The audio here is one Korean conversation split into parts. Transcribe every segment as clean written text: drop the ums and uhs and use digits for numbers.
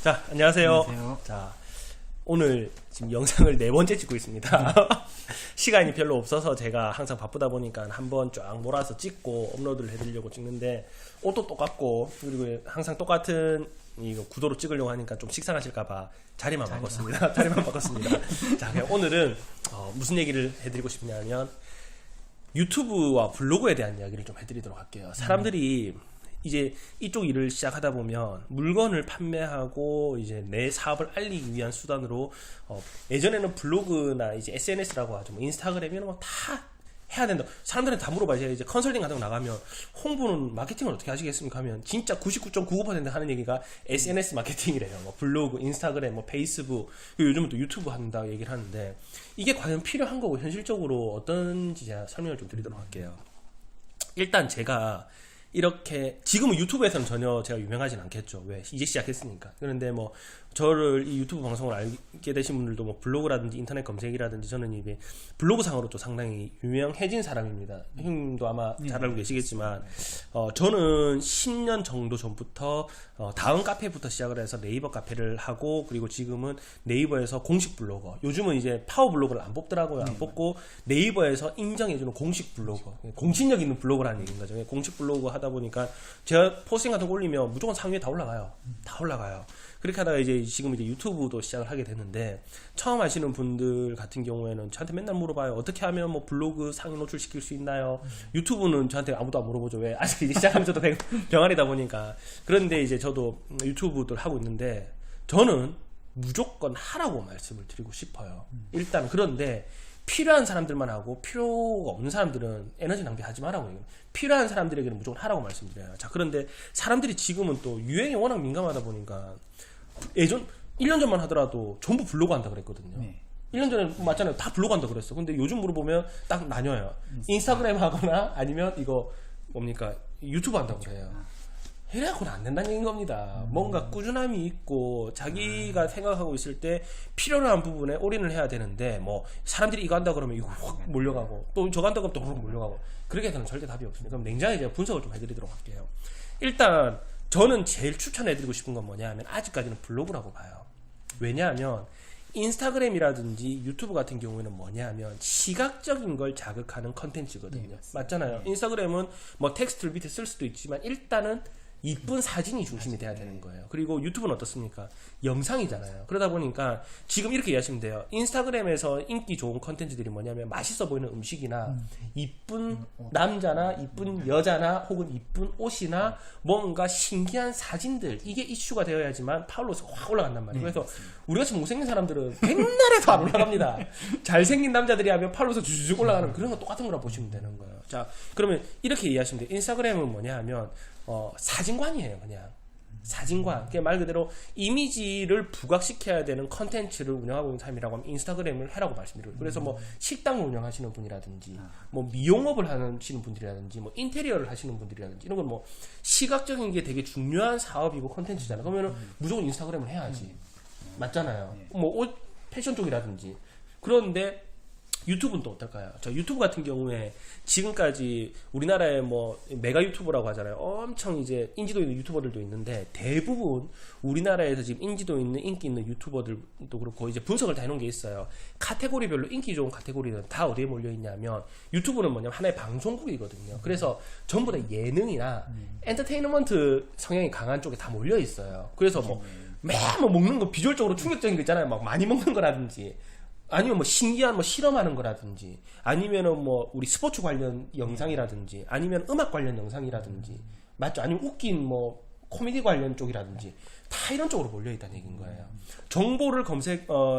자, 안녕하세요. 안녕하세요. 자, 오늘 지금 영상을 4번째 찍고 있습니다. 시간이 별로 없어서 제가 항상 바쁘다 보니까 한번 쫙 몰아서 찍고 업로드를 해드리려고 찍는데 옷도 똑같고 그리고 항상 똑같은 이거 구도로 찍으려고 하니까 좀 식상하실까봐 자리만 바꿨습니다. 자리만 바꿨습니다. 자, 그냥 오늘은 무슨 얘기를 해드리고 싶냐면 유튜브와 블로그에 대한 이야기를 좀 해드리도록 할게요. 사람들이 이제 이쪽 일을 시작하다 보면 물건을 판매하고 이제 내 사업을 알리기 위한 수단으로 예전에는 블로그나 이제 SNS라고 하죠. 뭐 인스타그램 이런 거 다 해야 된다. 사람들한테 다 물어봐요. 이제 컨설팅 같은 거 나가면 홍보는 마케팅을 어떻게 하시겠습니까? 하면 진짜 99.99% 하는 얘기가 SNS 마케팅이래요. 뭐 블로그, 인스타그램, 뭐 페이스북, 요즘은 또 유튜브 한다 얘기를 하는데 이게 과연 필요한 거고 현실적으로 어떤지 제가 설명을 좀 드리도록 할게요. 일단 제가 이렇게 지금은 유튜브에서는 전혀 제가 유명하진 않겠죠. 왜? 이제 시작했으니까. 그런데 뭐 저를 이 유튜브 방송을 알게 되신 분들도 뭐 블로그라든지 인터넷 검색이라든지 저는 이게 블로그 상으로 또 상당히 유명해진 사람입니다. 형님도 아마 잘 알고 계시겠지만 저는 10년 정도 전부터 다음 카페부터 시작을 해서 네이버 카페를 하고 그리고 지금은 네이버에서 공식 블로거, 요즘은 이제 파워 블로그를 안 뽑더라고요. 안 뽑고 네이버에서 인정해주는 공식 블로거, 공신력 있는 블로그라는 얘기인 거죠. 공식 블로그 하다 보니까 제가 포스팅 같은 거 올리면 무조건 상위에 다 올라가요. 다 올라가요. 그렇게 하다가 이제 지금 이제 유튜브도 시작을 하게 됐는데 처음 하시는 분들 같은 경우에는 저한테 맨날 물어봐요. 어떻게 하면 뭐 블로그 상위 노출시킬 수 있나요? 유튜브는 저한테 아무도 안 물어보죠. 왜? 아직 이제 시작하면서도 병아리다 보니까. 그런데 이제 저도 유튜브들 하고 있는데 저는 무조건 하라고 말씀을 드리고 싶어요. 일단 그런데 필요한 사람들만 하고 필요가 없는 사람들은 에너지 낭비하지 말라고 얘기해요. 필요한 사람들에게는 무조건 하라고 말씀드려요. 자, 그런데 사람들이 지금은 또 유행에 워낙 민감하다 보니까 예전 1년 전만 하더라도 전부 블로그 한다 그랬거든요. 1년 전에 맞잖아요. 다 블로그 한다 그랬어. 근데 요즘 물어보면 딱 나뉘어요. 인스타그램 하거나 아니면 이거 뭡니까 유튜브 한다고 그래요. 이래갖고는 안 된다는 얘기인 겁니다. 뭔가 꾸준함이 있고 자기가 생각하고 있을 때 필요로 한 부분에 올인을 해야 되는데 뭐 사람들이 이거 한다 그러면 이거 확 몰려가고 또 저거 한다 그러면 또 확 몰려가고 그렇게 해서는 절대 답이 없습니다. 그럼 냉정하게 제가 분석을 좀 해드리도록 할게요. 일단 저는 제일 추천해드리고 싶은 건 뭐냐 하면 아직까지는 블로그라고 봐요. 왜냐하면 인스타그램이라든지 유튜브 같은 경우에는 뭐냐 하면 시각적인 걸 자극하는 컨텐츠거든요. 맞잖아요. 인스타그램은 뭐 텍스트를 밑에 쓸 수도 있지만 일단은 이쁜 사진이 중심이 돼야 되는 거예요. 그리고 유튜브는 어떻습니까? 영상이잖아요. 그러다 보니까 지금 이렇게 이해하시면 돼요. 인스타그램에서 인기 좋은 컨텐츠들이 뭐냐면 맛있어 보이는 음식이나 이쁜 남자나 이쁜 여자나 혹은 이쁜 옷이나 뭔가 신기한 사진들, 이게 이슈가 되어야지만 팔로워가 확 올라간단 말이에요. 그래서 우리같이 못생긴 사람들은 백날 해도 안 올라갑니다. 잘생긴 남자들이 하면 팔로워가 주주쭉 올라가는 그런 거 똑같은 거라 보시면 되는 거예요. 자, 그러면 이렇게 이해하시면 돼요. 인스타그램은 뭐냐 하면 사진관이에요. 그냥 사진관. 그냥 말 그대로 이미지를 부각시켜야 되는 컨텐츠를 운영하고 있는 사람이라고 하면 인스타그램을 해라고 말씀드려요. 그래서 뭐 식당을 운영하시는 분이라든지 뭐 미용업을 하시는 분들이라든지 뭐 인테리어를 하시는 분들이라든지 이런 건 뭐 시각적인 게 되게 중요한 사업이고 컨텐츠잖아요. 그러면은 무조건 인스타그램을 해야지. 맞잖아요. 뭐 옷 패션 쪽이라든지. 그런데 유튜브는 또 어떨까요? 저 유튜브 같은 경우에 지금까지 우리나라에 뭐 메가 유튜버라고 하잖아요. 엄청 이제 인지도 있는 유튜버들도 있는데 대부분 우리나라에서 지금 인지도 있는 인기 있는 유튜버들도 그렇고 이제 분석을 다 해놓은 게 있어요. 카테고리별로 인기 좋은 카테고리는 다 어디에 몰려 있냐면 유튜브는 뭐냐면 하나의 방송국이거든요. 그래서 전부 다 예능이나 엔터테인먼트 성향이 강한 쪽에 다 몰려 있어요. 그래서 뭐 매일 뭐 먹는 거 비주얼적으로 충격적인 거 있잖아요. 막 많이 먹는 거라든지 아니면 뭐 신기한 뭐 실험하는 거라든지 아니면은 뭐 우리 스포츠 관련 영상이라든지 아니면 음악 관련 영상이라든지 맞죠? 아니면 웃긴 뭐 코미디 관련 쪽이라든지 다 이런 쪽으로 몰려 있다는 얘기인 거예요. 정보를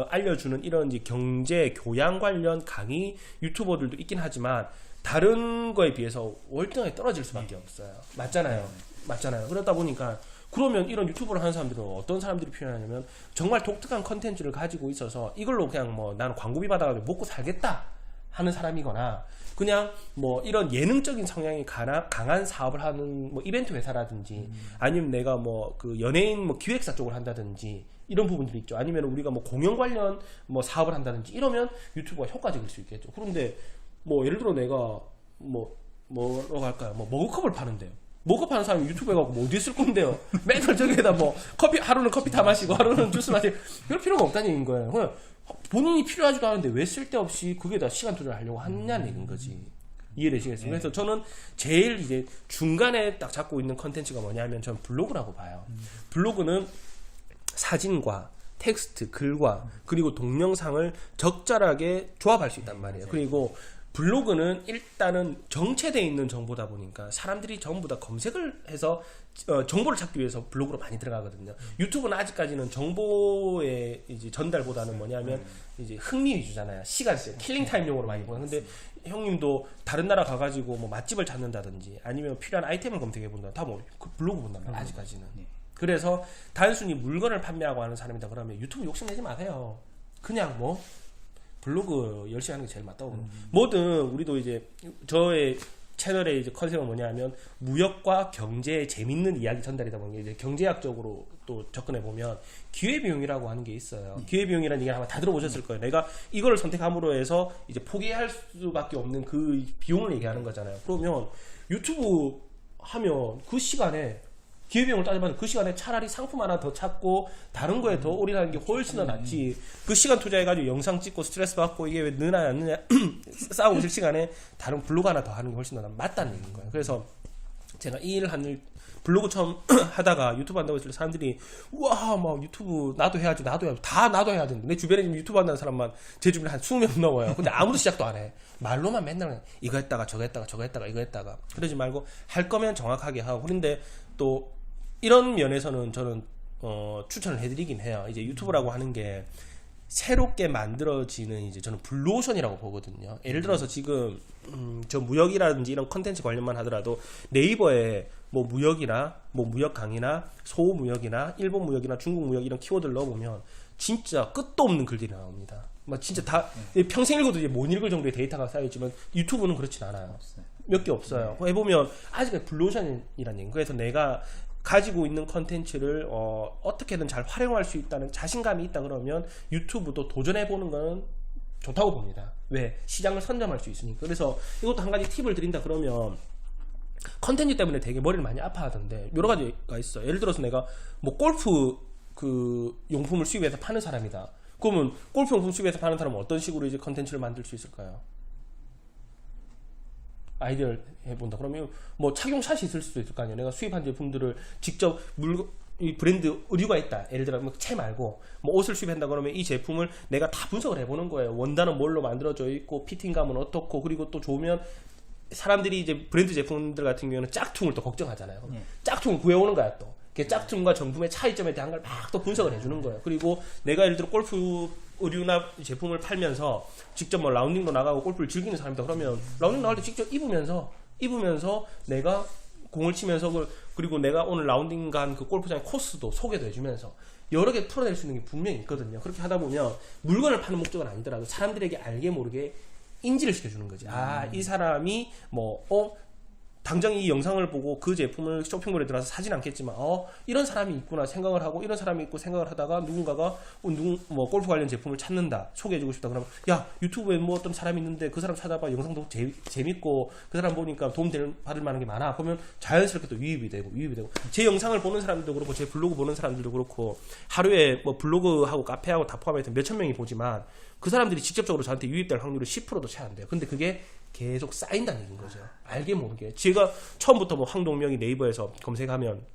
알려주는 이런 이제 경제 교양 관련 강의 유튜버들도 있긴 하지만 다른 거에 비해서 월등하게 떨어질 수밖에 없어요. 맞잖아요. 맞잖아요. 그러다 보니까 그러면 이런 유튜브를 하는 사람들은 어떤 사람들이 필요하냐면 정말 독특한 컨텐츠를 가지고 있어서 이걸로 그냥 뭐 나는 광고비 받아가지고 먹고 살겠다 하는 사람이거나 그냥 뭐 이런 예능적인 성향이 강한 사업을 하는 뭐 이벤트 회사라든지 아니면 내가 뭐 그 연예인 뭐 기획사 쪽을 한다든지 이런 부분들이 있죠. 아니면 우리가 뭐 공연 관련 뭐 사업을 한다든지 이러면 유튜브가 효과적일 수 있겠죠. 그런데 뭐 예를 들어 내가 뭐라고 할까요? 뭐 머그컵을 파는데요. 모급하는 사람이 유튜브에 가고 뭐 어디에 쓸 건데요. 맨날 저기에다 뭐 커피 하루는 커피 다 마시고 하루는 주스 마시고 그럴 필요가 없다는 얘기인 거예요. 그냥 본인이 필요하지도 않은데 왜 쓸데없이 그게다 시간 투자를 하려고 하느냐는 얘기인 거지. 이해되시겠어요? 그래서 저는 제일 이제 중간에 딱 잡고 있는 컨텐츠가 뭐냐면 저는 블로그라고 봐요. 블로그는 사진과 텍스트, 글과 그리고 동영상을 적절하게 조합할 수 있단 말이에요. 그리고 블로그는 일단은 정체되어 있는 정보다 보니까 사람들이 전부 다 검색을 해서 정보를 찾기 위해서 블로그로 많이 들어가거든요. 유튜브는 아직까지는 정보의 이제 전달보다는 뭐냐면 이제 흥미 위주잖아요. 시간 쓰 킬링 타임용으로 많이 보는. 근데 형님도 다른 나라 가가지고 뭐 맛집을 찾는다든지 아니면 필요한 아이템을 검색해 본다. 다 뭐 그 블로그 본단 말이에요. 아직까지는. 그래서 단순히 물건을 판매하고 하는 사람이다 그러면 유튜브 욕심내지 마세요. 그냥 뭐 블로그 열심히 하는 게 제일 맞다고. 뭐든 우리도 이제 저의 채널의 이제 컨셉은 뭐냐면 무역과 경제의 재밌는 이야기 전달이다 보니 이제 경제학적으로 또 접근해 보면 기회비용이라고 하는 게 있어요. 기회비용이라는 얘기를 아마 다 들어보셨을 거예요. 내가 이거를 선택함으로 해서 이제 포기할 수밖에 없는 그 비용을 얘기하는 거잖아요. 그러면 유튜브 하면 그 시간에 기회비용을 따져봐도 그 시간에 차라리 상품 하나 더 찾고 다른 거에 더 올인하는 게 훨씬 더 낫지. 그 시간 투자해가지고 영상 찍고 스트레스 받고 이게 왜 느나 안 느냐 싸우고 있을 시간에 다른 블로그 하나 더 하는 게 훨씬 더 맞다는 얘기인 거예요. 그래서 제가 이 일을 하는 블로그 처음 하다가 유튜브 한다고 했을 때 사람들이 우와 막 유튜브 나도 해야지 다 나도 해야 되는데 내 주변에 지금 유튜브 한다는 사람만 제 주변에 한 20명 넘어요. 근데 아무도 시작도 안 해. 말로만 맨날 이거 했다가 저거 했다가 저거 했다가 이거 했다가 그러지 말고 할 거면 정확하게 하고. 그런데 또 이런 면에서는 저는 추천을 해드리긴 해요. 이제 유튜브라고 하는 게 새롭게 만들어지는 이제 저는 블루오션이라고 보거든요. 예를 들어서 지금 저 무역이라든지 이런 컨텐츠 관련만 하더라도 네이버에 뭐 무역이나 뭐 무역 강의나 소무역이나 일본 무역이나 중국 무역 이런 키워드를 넣어보면 진짜 끝도 없는 글들이 나옵니다. 막 진짜 다 평생 읽어도 이제 못 읽을 정도의 데이터가 쌓여있지만 유튜브는 그렇진 않아요. 몇 개 없어요. 해보면 아직까지 블루오션이라는 얘기. 그래서 내가 가지고 있는 컨텐츠를 어떻게든 잘 활용할 수 있다는 자신감이 있다 그러면 유튜브도 도전해보는 건 좋다고 봅니다. 왜? 시장을 선점할 수 있으니까. 그래서 이것도 한 가지 팁을 드린다 그러면 컨텐츠 때문에 되게 머리를 많이 아파하던데 여러 가지가 있어요. 예를 들어서 내가 뭐 골프 그 용품을 수입해서 파는 사람이다. 그러면 골프 용품 수입해서 파는 사람은 어떤 식으로 이제 컨텐츠를 만들 수 있을까요? 아이디어를 해본다. 그러면 뭐 착용샷이 있을 수도 있을 거 아니에요. 내가 수입한 제품들을 직접 이 브랜드 의류가 있다. 예를 들어 채 말고 뭐 옷을 수입한다 그러면 이 제품을 내가 다 분석을 해보는 거예요. 원단은 뭘로 만들어져 있고 피팅감은 어떻고 그리고 또 좋으면 사람들이 이제 브랜드 제품들 같은 경우는 짝퉁을 또 걱정하잖아요. 짝퉁을 구해오는 거야 또. 짝퉁과 정품의 차이점에 대한 걸 막 또 분석을 해주는 거예요. 그리고 내가 예를 들어 골프 의류나 제품을 팔면서 직접 뭐 라운딩도 나가고 골프를 즐기는 사람이다 그러면 라운딩 나갈 때 직접 입으면서 내가 공을 치면서 그리고 내가 오늘 라운딩 간 그 골프장의 코스도 소개도 해주면서 여러 개 풀어낼 수 있는 게 분명히 있거든요. 그렇게 하다 보면 물건을 파는 목적은 아니더라도 사람들에게 알게 모르게 인지를 시켜주는 거지. 아, 이 사람이 당장 이 영상을 보고 그 제품을 쇼핑몰에 들어가서 사진 않겠지만 이런 사람이 있구나 생각을 하고 이런 사람이 있고 생각을 하다가 누군가가 뭐 골프 관련 제품을 찾는다 소개해주고 싶다 그러면 야 유튜브에 뭐 어떤 사람이 있는데 그 사람 찾아봐 영상도 재밌고 그 사람 보니까 도움 받을 만한 게 많아 그러면 자연스럽게 또 유입이 되고 제 영상을 보는 사람들도 그렇고 제 블로그 보는 사람들도 그렇고 하루에 뭐 블로그하고 카페하고 다 포함해서 몇천 명이 보지만 그 사람들이 직접적으로 저한테 유입될 확률이 10%도 채 안 돼요. 근데 그게 계속 쌓인다는 얘기인 거죠. 알게 모르게. 제가 처음부터 뭐 황동명이 네이버에서 검색하면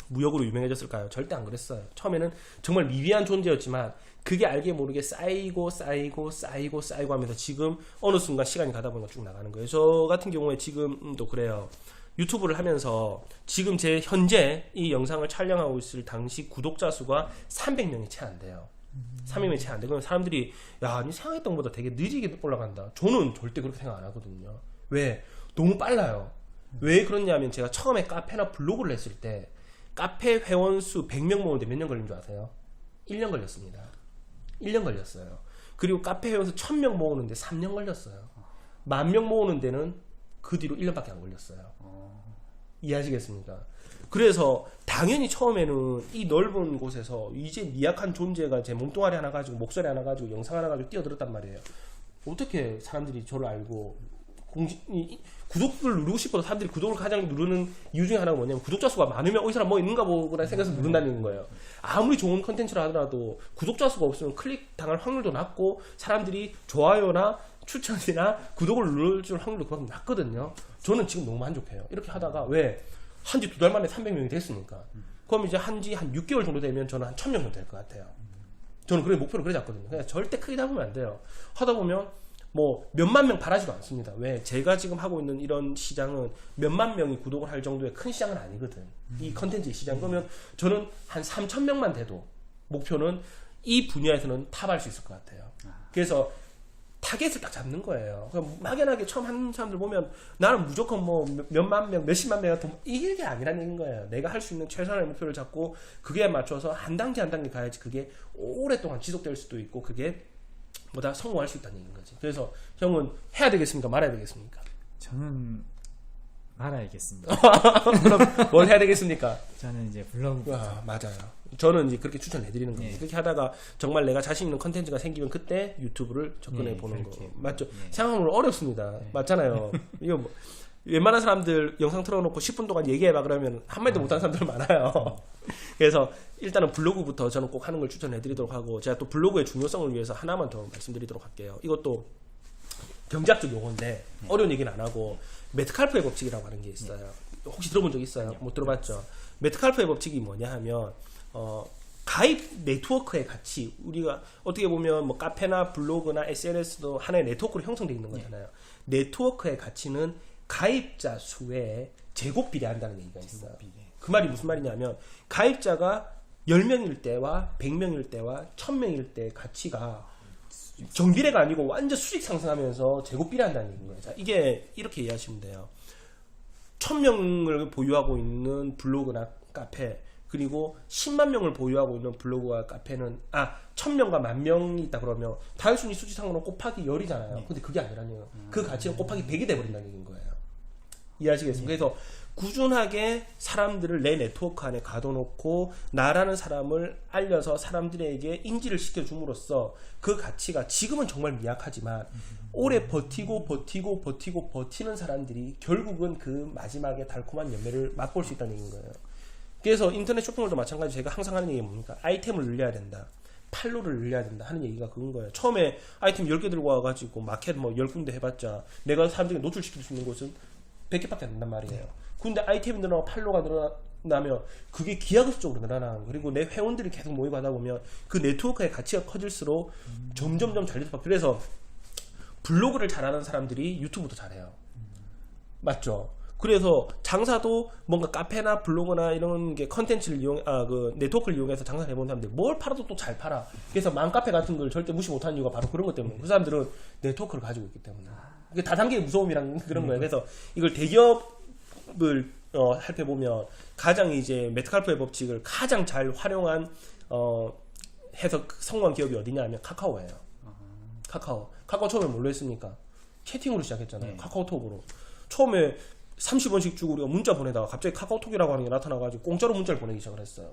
무역으로 유명해졌을까요? 절대 안 그랬어요. 처음에는 정말 미비한 존재였지만 그게 알게 모르게 쌓이고 하면서 지금 어느 순간 시간이 가다 보니까 쭉 나가는 거예요. 저 같은 경우에 지금도 그래요. 유튜브를 하면서 지금 제 현재 이 영상을 촬영하고 있을 당시 구독자 수가 300명이 채 안 돼요. 300명이 채 안 되고 사람들이 야, 니 생각했던 것보다 되게 느리게 올라간다. 저는 절대 그렇게 생각 안 하거든요. 왜? 너무 빨라요. 왜 그러냐면 제가 처음에 카페나 블로그를 했을 때 카페 회원수 100명 모으는데 몇 년 걸린 줄 아세요? 1년 걸렸습니다. 1년 걸렸어요. 그리고 카페 회원수 1000명 모으는데 3년 걸렸어요. 10,000명 모으는 데는 그 뒤로 1년밖에 안 걸렸어요. 이해하시겠습니까? 그래서 당연히 처음에는 이 넓은 곳에서 이제 미약한 존재가 제 몸뚱아리 하나 가지고 목소리 하나 가지고 영상 하나 가지고 뛰어들었단 말이에요. 어떻게 사람들이 저를 알고 구독을 누르고 싶어도 사람들이 구독을 가장 누르는 이유 중에 하나가 뭐냐면 구독자 수가 많으면 이 사람 뭐 있는가 보구나 생각해서 누른다는 거예요. 아무리 좋은 컨텐츠를 하더라도 구독자 수가 없으면 클릭 당할 확률도 낮고 사람들이 좋아요나 추천이나 구독을 눌러줄 확률도 그만큼 낮거든요. 저는 지금 너무 만족해요. 이렇게 하다가 왜 한지 2달 만에 300명이 됐으니까 그럼 이제 한지 한 6개월 정도 되면 저는 한 1000명 정도 될 것 같아요. 저는 그래 목표를 그래 잡거든요. 그냥 절대 크게 잡으면 안 돼요. 하다 보면 뭐 몇만 명 바라지도 않습니다. 왜? 제가 지금 하고 있는 이런 시장은 몇만 명이 구독을 할 정도의 큰 시장은 아니거든. 이 컨텐츠 시장. 그러면 저는 한 3,000명만 돼도 목표는 이 분야에서는 탑할 수 있을 것 같아요. 그래서 타겟을 딱 잡는 거예요. 막연하게 처음 하는 사람들 보면 나는 무조건 뭐 몇만 명, 몇십만 명 이게 아니라는 얘기인 거예요. 내가 할 수 있는 최선의 목표를 잡고 그게 맞춰서 한 단계 한 단계 가야지 그게 오랫동안 지속될 수도 있고 그게 뭐다 성공할 수 있다는 얘기인 거지. 그래서 형은 해야 되겠습니까? 말아야 되겠습니까? 저는 말아야겠습니다. 그럼 뭘 해야 되겠습니까? 저는 이제 블로그. 맞아요. 저는 이제 그렇게 추천해드리는 겁니다. 예. 그렇게 하다가 정말 내가 자신 있는 컨텐츠가 생기면 그때 유튜브를 접근해 예, 보는 거 그렇게. 맞죠? 예. 생각하면 어렵습니다. 예. 맞잖아요. 이거 뭐 웬만한 사람들 영상 틀어놓고 10분 동안 얘기해봐 그러면 한마디도 못하는 사람들 많아요. 그래서 일단은 블로그부터 저는 꼭 하는 걸 추천해드리도록 하고 제가 또 블로그의 중요성을 위해서 하나만 더 말씀드리도록 할게요. 이것도 경제학적 용어인데 어려운 얘기는 안 하고 메트칼프의 법칙이라고 하는 게 있어요. 혹시 들어본 적 있어요? 못 들어봤죠? 메트칼프의 법칙이 뭐냐 하면 가입 네트워크의 가치, 우리가 어떻게 보면 뭐 카페나 블로그나 SNS도 하나의 네트워크로 형성되어 있는 거잖아요. 네트워크의 가치는 가입자 수에 제곱 비례한다는 얘기가 있어요. 그 말이 무슨 말이냐면 가입자가 10명일 때와 100명일 때와 1000명일 때 가치가 정비례가 아니고 완전 수직 상승하면서 제곱 비례한다는 얘기인 거예요. 자, 이게 이렇게 이해하시면 돼요. 1000명을 보유하고 있는 블로그나 카페 그리고 10만 명을 보유하고 있는 블로그와 카페는 1000명과 10,000명이 있다 그러면 다혈순위 수치상으로 곱하기 10이잖아요. 근데 그게 아니라니요. 그 가치는 곱하기 100이 돼버린다는 얘기인 거예요. 이해하시겠습니까? 그래서 꾸준하게 사람들을 내 네트워크 안에 가둬놓고 나라는 사람을 알려서 사람들에게 인지를 시켜줌으로써 그 가치가 지금은 정말 미약하지만 오래 버티는 사람들이 결국은 그 마지막에 달콤한 열매를 맛볼 수 있다는 얘기인 거예요. 그래서 인터넷 쇼핑몰도 마찬가지. 제가 항상 하는 얘기가 뭡니까? 아이템을 늘려야 된다. 팔로를 늘려야 된다 하는 얘기가 그건 거예요. 처음에 아이템 10개 들고 와가지고 마켓 뭐 10군데 해봤자 내가 사람들에게 노출시킬 수 있는 곳은 100개밖에 안 된단 말이에요. 근데 아이템이 늘어나고 팔로가 늘어나면 그게 기하급수적으로 늘어나는 거예요. 그리고 내 회원들이 계속 모이고 하다 보면 그 네트워크의 가치가 커질수록 점점점 잘 돼서 그래서 블로그를 잘하는 사람들이 유튜브도 잘해요. 맞죠? 그래서 장사도 뭔가 카페나 블로그나 이런 게 컨텐츠를 그 네트워크를 이용해서 장사를 해본 사람들 뭘 팔아도 또 잘 팔아. 그래서 맘카페 같은 걸 절대 무시 못하는 이유가 바로 그런 것 때문에 그 사람들은 네트워크를 가지고 있기 때문에 이게 다단계의 무서움이란 그런 거예요. 그래서 이걸 대기업을 살펴보면 가장 이제 메트칼프의 법칙을 가장 잘 활용한 해서 성공한 기업이 어디냐 하면 카카오예요. 카카오 처음에 뭘로 했습니까? 채팅으로 시작했잖아요. 카카오톡으로. 처음에 30원씩 주고 우리가 문자 보내다가 갑자기 카카오톡이라고 하는 게 나타나가지고 공짜로 문자를 보내기 시작을 했어요.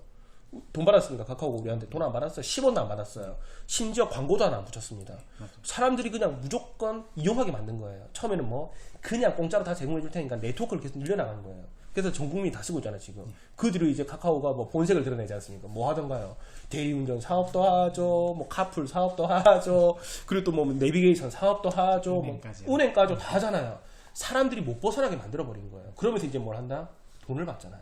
돈 받았습니까? 카카오가 우리한테 돈 안 받았어요. 10원도 안 받았어요. 심지어 광고도 하나 안 붙였습니다. 사람들이 그냥 무조건 이용하게 만든 거예요. 처음에는 뭐 그냥 공짜로 다 제공해 줄 테니까 네트워크를 계속 늘려나가는 거예요. 그래서 전 국민이 다 쓰고 있잖아요 지금. 그 뒤로 이제 카카오가 뭐 본색을 드러내지 않습니까? 뭐 하던가요? 대리운전 사업도 하죠, 뭐 카풀 사업도 하죠, 그리고 또 뭐 내비게이션 사업도 하죠, 은행까지 다 하잖아요. 사람들이 못 벗어나게 만들어 버린 거예요. 그러면서 이제 뭘 한다? 돈을 받잖아요.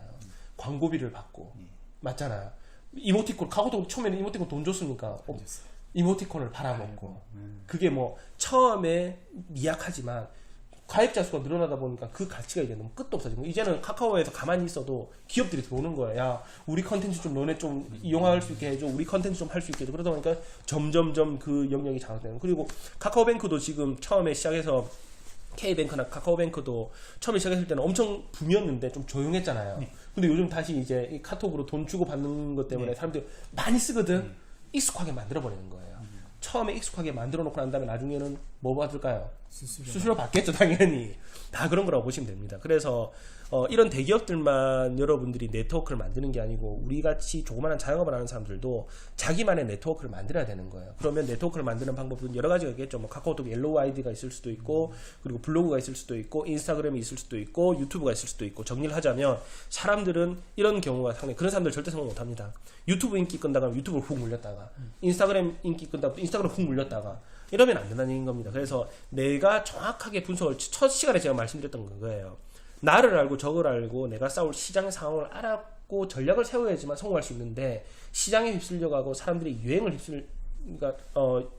광고비를 받고. 맞잖아요. 이모티콘, 카카오톡 처음에는 이모티콘 돈 줬습니까? 이모티콘을 팔아먹고. 그게 뭐 처음에 미약하지만 가입자 수가 늘어나다 보니까 그 가치가 이제 너무 끝도 없어지고 이제는 카카오에서 가만히 있어도 기업들이 들어오는 거예요. 야, 우리 컨텐츠 좀 너네 좀 이용할 수 있게 해줘. 우리 컨텐츠 좀 할 수 있게 해줘. 그러다 보니까 점점점 그 영역이 장악되는. 그리고 카카오뱅크도 지금 처음에 시작해서 K뱅크나 카카오뱅크도 처음에 시작했을 때는 엄청 붐이었는데 좀 조용했잖아요. 근데 요즘 다시 이제 이 카톡으로 돈 주고 받는 것 때문에 사람들이 많이 쓰거든. 익숙하게 만들어버리는 거예요. 처음에 익숙하게 만들어 놓고 난 다음에 나중에는 뭐 받을까요? 수수료. 수수료 받겠죠, 당연히. 다 그런 거라고 보시면 됩니다. 그래서 이런 대기업들만 여러분들이 네트워크를 만드는 게 아니고 우리 같이 조그마한 자영업을 하는 사람들도 자기만의 네트워크를 만들어야 되는 거예요. 그러면 네트워크를 만드는 방법은 여러 가지가 있겠죠. 뭐 카카오톡 옐로우 아이디가 있을 수도 있고, 그리고 블로그가 있을 수도 있고, 인스타그램이 있을 수도 있고, 유튜브가 있을 수도 있고. 정리를 하자면 사람들은 이런 경우가 상당히, 그런 사람들 절대 성공 못합니다. 유튜브 인기 끈다가 유튜브를 훅 물렸다가, 인스타그램 인기 끈다가 인스타그램 훅 물렸다가, 이러면 안 된다는 얘기인 겁니다. 그래서 내가 정확하게 분석을, 첫 시간에 제가 말씀드렸던 거예요. 나를 알고 적을 알고 내가 싸울 시장 상황을 알았고 전략을 세워야지만 성공할 수 있는데, 시장에 휩쓸려가고 사람들이 그러니까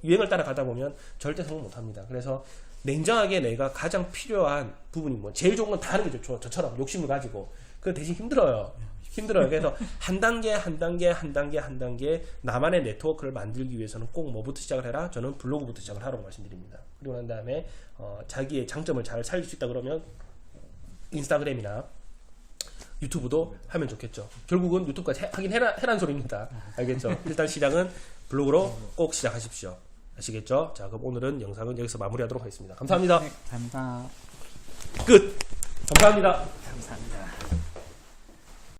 유행을 따라가다 보면 절대 성공 못합니다. 그래서 냉정하게 내가 가장 필요한 부분이 뭐, 제일 좋은 건 다 하는 게 좋죠. 저처럼 욕심을 가지고. 그 대신 힘들어요. 그래서 한 단계 나만의 네트워크를 만들기 위해서는 꼭 뭐부터 시작을 해라? 저는 블로그부터 시작을 하라고 말씀드립니다. 그리고 난 다음에 자기의 장점을 잘 살릴 수 있다 그러면 인스타그램이나 유튜브도 하면 좋겠죠. 결국은 유튜브까지 하긴 해란 소리입니다. 알겠죠? 일단 시작은 블로그로 꼭 시작하십시오. 아시겠죠? 자, 그럼 오늘은 영상은 여기서 마무리하도록 하겠습니다. 감사합니다. 네, 감사합니다. 끝! 감사합니다. 감사합니다.